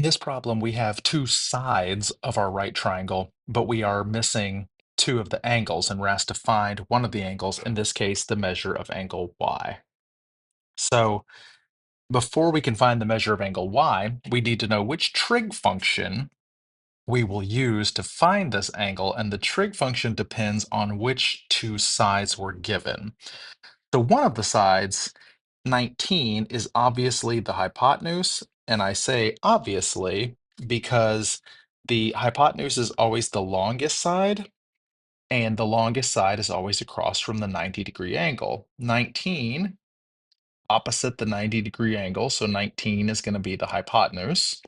In this problem, we have two sides of our right triangle, but we are missing two of the angles, and we're asked to find one of the angles, in this case, the measure of angle y. So before we can find the measure of angle y, we need to know which trig function we will use to find this angle, and the trig function depends on which two sides we're given. So one of the sides, 19, is obviously the hypotenuse, and I say obviously because the hypotenuse is always the longest side, and the longest side is always across from the 90-degree angle. 19 opposite the 90-degree angle, so 19 is going to be the hypotenuse.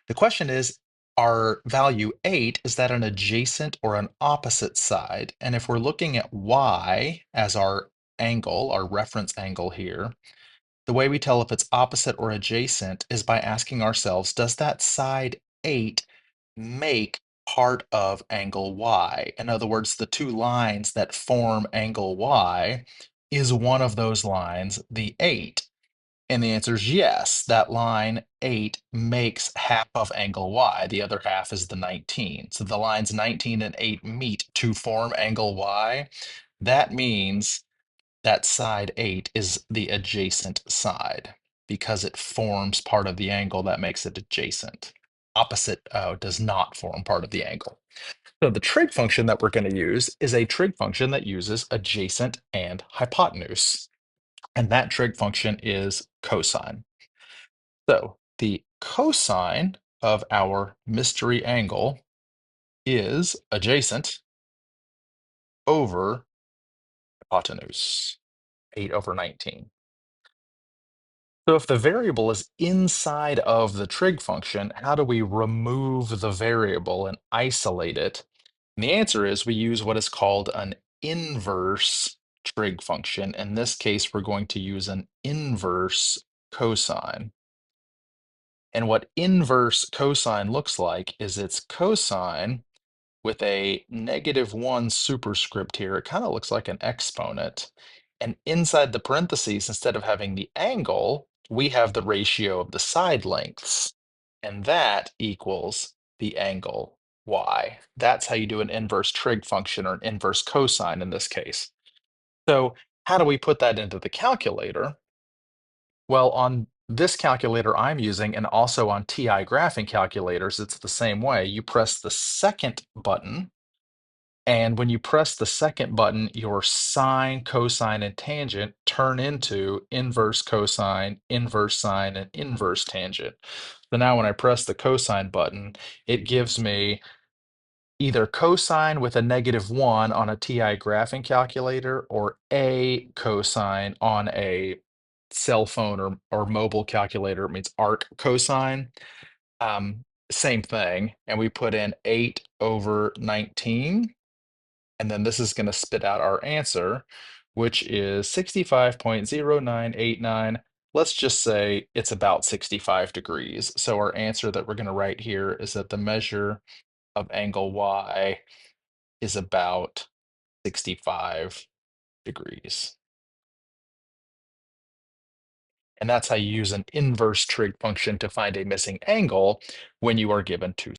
The question is, our value 8, is that an adjacent or an opposite side? And if we're looking at y as our angle, our reference angle here, the way we tell if it's opposite or adjacent is by asking ourselves, does that side 8 make part of angle y? In other words, the two lines that form angle y, is one of those lines the 8? And the answer is yes, that line 8 makes half of angle y. The other half is the 19. So the lines 19 and 8 meet to form angle y. That means that side 8 is the adjacent side because it forms part of the angle that makes it adjacent. Opposite does not form part of the angle. So the trig function that we're going to use is a trig function that uses adjacent and hypotenuse. And that trig function is cosine. So the cosine of our mystery angle is adjacent over hypotenuse, 8 over 19. So if the variable is inside of the trig function, how do we remove the variable and isolate it? And the answer is we use what is called an inverse trig function. In this case, we're going to use an inverse cosine. And what inverse cosine looks like is it's cosine with a -1 superscript here. It kind of looks like an exponent. And inside the parentheses, instead of having the angle, we have the ratio of the side lengths. And that equals the angle y. That's how you do an inverse trig function, or an inverse cosine in this case. So how do we put that into the calculator? Well, on this calculator I'm using, and also on TI graphing calculators, it's the same way. You press the second button, and when you press the second button, your sine, cosine, and tangent turn into inverse cosine, inverse sine, and inverse tangent. So now when I press the cosine button, it gives me either cosine with a -1 on a TI graphing calculator, or a cosine on a cell phone or mobile calculator. It means arc cosine. Same thing. And we put in 8 over 19. And then this is going to spit out our answer, which is 65.0989. Let's just say it's about 65 degrees. So our answer that we're going to write here is that the measure of angle y is about 65 degrees. And that's how you use an inverse trig function to find a missing angle when you are given two